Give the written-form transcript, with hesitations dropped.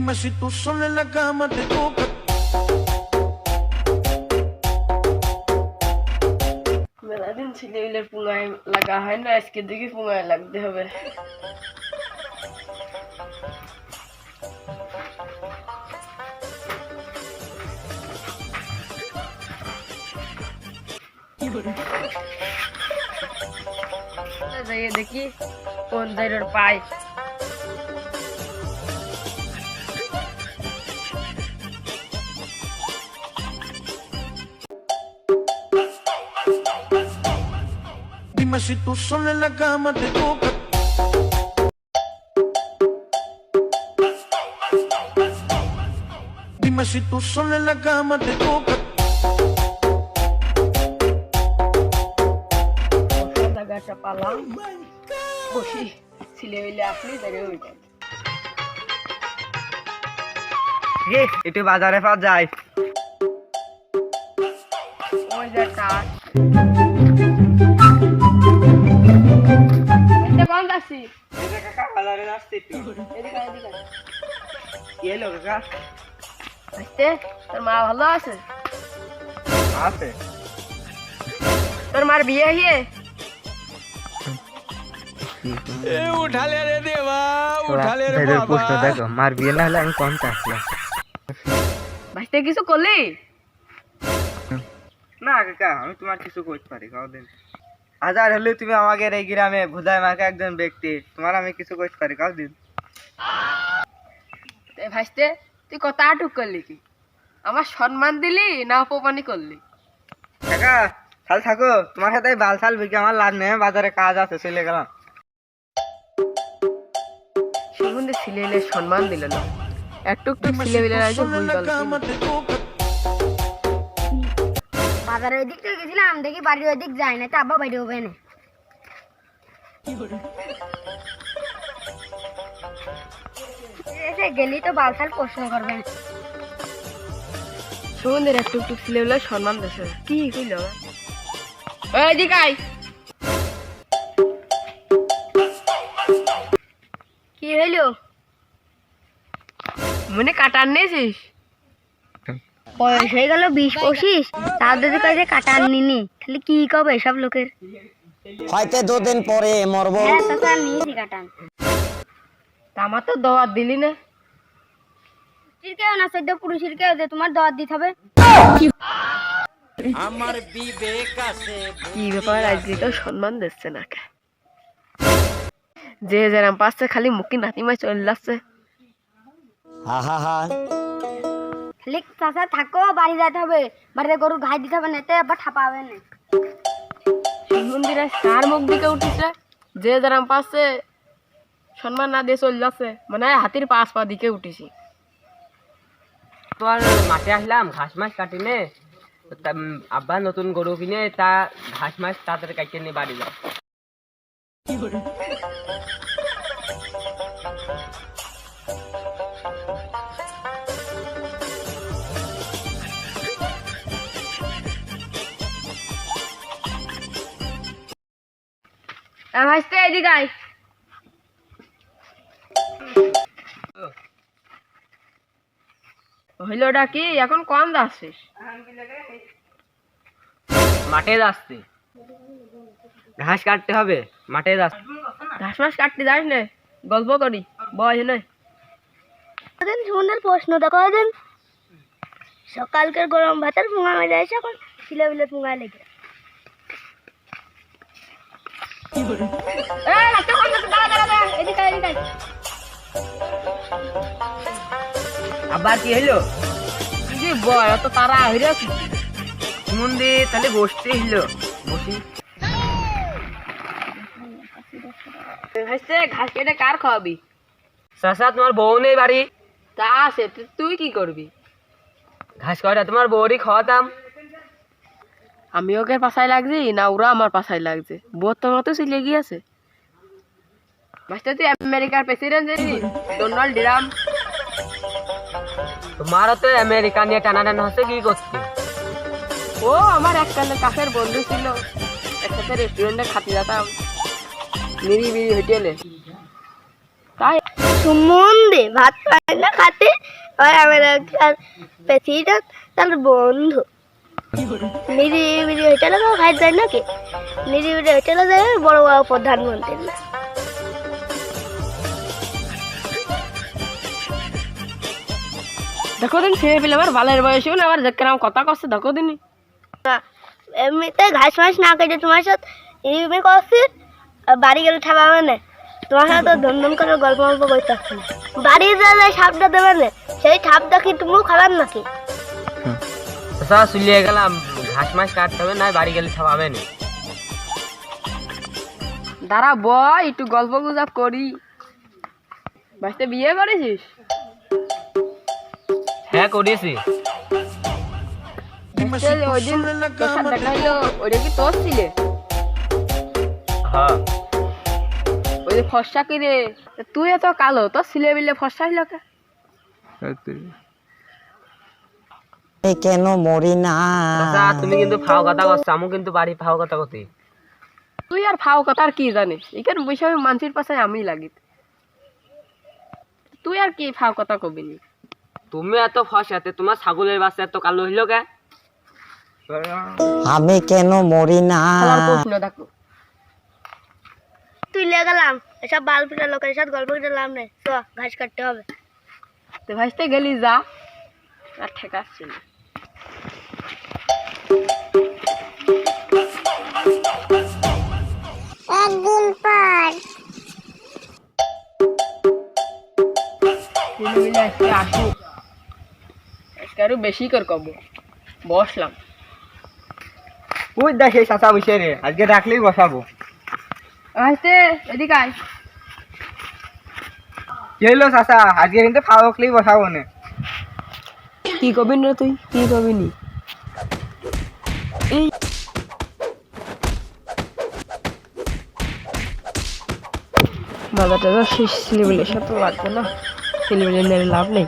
Dime si tú sola en la cama te toca. মেলা দিন ছেলেগুলোর পুঙ্গায় লাগা হয় না, আজকে দেখি পুঙ্গায় লাগতে হবে। দেখি কোন জায়গার পাই। Dime si tú sola en la cama te toca. Dime si tú sola en la cama te toca. জায়গাটা পালাম, বসি ছিলে হইলে আপনি জায়গায় ওইটা একটু বাজারে পাওয়া যায়। ওই জায়গাটা কোন যাচ্ছি কাকা বাজারে যাচ্ছি একটু। এদিকে এদিকে কি হলো কাকা? আসতে তোর মা ভালো আছে? আছে। তোর মার বিয়ে হয়ে उठाले रे देवा, उठाले रे बाबा। দেখো মার বিয়ে না হলে আমি কোনটা আসলাম ভাইতে কিছু করলি না কাকা, আমি তোমার কিছু করতে পারি কাউদিন। হাজার হলে তুমি আমাকে এই গ্রামে ভুদায় মাকে একজন ব্যক্তি, তোমার আমি কিছু করতে পারি কাউদিন। ভাইতে তুই কথা আটুক করলি কি? আমার সম্মান দিলি না অপমানি করলি? কাকা তাহলে থাকো, তোমার সাথে বাল সাল বিকে আমার লাভ নেই, বাজারে কাজ আছে, চলে গেলাম। সেগুলো ছেলেদের সম্মান দিল না, একটু একটু ছেলেবেলার আগে ভুল গেল। বাজারের ওই দিক থেকে গেছিলাম, দেখি বাড়ির ওই দিক যায় না, তো আব্বা বাইরে হবে না। গেলি তো বালসাল প্রশ্ন করবেন। সুমন্দের একটু একটু ছেলেবেলার সম্মান দিছে, কি হইল? ওই দিকে আয়। কি হইলো? মনে কাটার নিয়েছিস? বয়স হয়ে গেল 20-25, তার যদি কাজে কাটান নিনি, তাহলে কি কবে সব লোকের? হয়তো 2 দিন পরে মরবো। হ্যাঁ চাচা, নিয়েছি কাটান। আমার তো দাওয়াত দিলি না। কেউ না, 14 পুরুষের কেউ যে তোমার দাওয়াত দিতে হবে। আমার বিবেক আছে। কি ব্যাপার, আজকে তো সম্মান দিচ্ছে না কে? যে যেরাম পাচ্ছে খালি মুখি নাতিমায় চলে যাচ্ছে। হা হা হা। খালি চাচা থাকো, বাড়ি যেতে হবে, বাড়িতে গরু ঘাই দিতে হবে না, এতে আবার ঠাপা হবে না। মন্দিরে কার মুখ দিকে উঠিছে? যে যেরাম পাচ্ছে সম্মান না দিয়ে চলে যাচ্ছে, মানে হাতির 5 পা দিকে উঠিছি। তোমার মাঠে আসলাম, ঘাস মাছ কাটিনে, আব্বা নতুন গরু কিনে তা ঘাস মাছ তাড়াতাড়ি কাটিয়ে নিয়ে বাড়ি যাও। ভাইস্তে এদিকে আয়। হইলোটা কি এখন কম যাচ্ছিস? মাঠে যাচ্ছে, ঘাস কাটতে হবে, মাঠে যাচ্ছে। ঘাস মাস কাটতে যাস না, গল্প করি বয় নয়। সুন্দর প্রশ্ন দেখো দিন, সকালকার গরম ভাতের পুঙা মেরে এসে এখন ছিলে বিলে পুঙা লেগে। আবার কি হইলো? বয় অত তারা হইরে মন্দির তাহলে বসতে হইলো, বসি। ঘাস কেটে কার খাওয়াবি? চাচা তোমার বউ নেই বাড়ি? তা আছে, তুই কি করবি? ঘাস কয়টা তোমার বউরই খাওয়াতাম। আমি ওকে পাশায় লাগছি না ওরা আমার পাশায় লাগছে? বোধ তোমার তো সিলে গিয়েছে। মাস্টার তুই আমেরিকার প্রেসিডেন্ট জানিস, ডোনাল্ড ট্রাম্প। তোমারও তো আমেরিকা নিয়ে টানাটানা হচ্ছে, কি করতে? ও আমার এককালের কাছের বন্ধু ছিল, একসাথে রেস্টুরেন্টে খাতে যেতাম, নিরিবিলি হোটেলে। তাই সুমন্দে ভাত পায় না খাতে, আর আমেরিকার প্রেসিডেন্ট তার বন্ধু। নিরিবিলি হোটেলে তো খাই যায় নাকি? নিরিবিলি হোটেলে যায় বড় বড় প্রধানমন্ত্রী। দেখো দিন ছেলে পেলে আমার বালের বয়সে আবার যেরকম কথা করছে দেখো দিনই। এমনিতে ঘাস মাস না কেটে তোমার সাথে এমনি করছি, বাড়ি গেলে ঠাপাবে না। তোমার সাথে ধুমধুম করে গল্প গল্প করতে পারছি না। বাড়ি যা সাপটা দেবে না, সেই সাপটা কি তুমিও খাবার নাকি? চাচা চলিয়ে গেলাম, ঘাস মাস কাটতে হবে না, বাড়ি গেলে সব হবে না। দাঁড়া বয় একটু গল্প গুজব করি। বাসতে বিয়ে করেছিস? হ্যাঁ করেছি। ওই দিন তোর সাথে দেখা হইলো, ওইটা কি তোর ছিলে? হ্যাঁ ওই যে ফর্সা কি রে, তুই এত কালো, তোর ছিলে বিলে ফর্সা হইল কে? আমি কেন মরি না? চাচা তুমি কিন্তু ফাও কথা করছো, আমি কিন্তু বাড়ি ফাও কথা করতে। তুই আর ফাও কথা আর কি জানিস? এখানে বৈশাখ মানসির পাশে আমি লাগি, তুই আর কি ফাও কথা কবি নি? তুমি এত ফসাতে, তোমার ছাগলের বাচ্চা এত কালো হইলো কে? আমি কেন মরি না? আমার প্রশ্ন দেখো। তুই লে গেলাম, এসব বাল পিটা লোকের সাথে গল্প করে লাভ নেই। তো ঘাস কাটতে হবে। তো ভাসতে গেলি যা, আর ঠেকাচ্ছি না। একদিন পর আজকে আসুক, আজকে আরো বেশি করে কব। বসলাম ওই দেখ এই চাচা বসে রে, আজকে ডাকলেই বসাবো। ভাসতে এদিকে আয়। কি হইলো চাচা? আজকে কিন্তু ফাও রাখলেই বসাবো না। কি কবি না তুই, কি কবি নি? এই বাজারটা শেষ ছেলেবেলের সাথে লাগবে না, ছেলেবেলে লাভ নেই।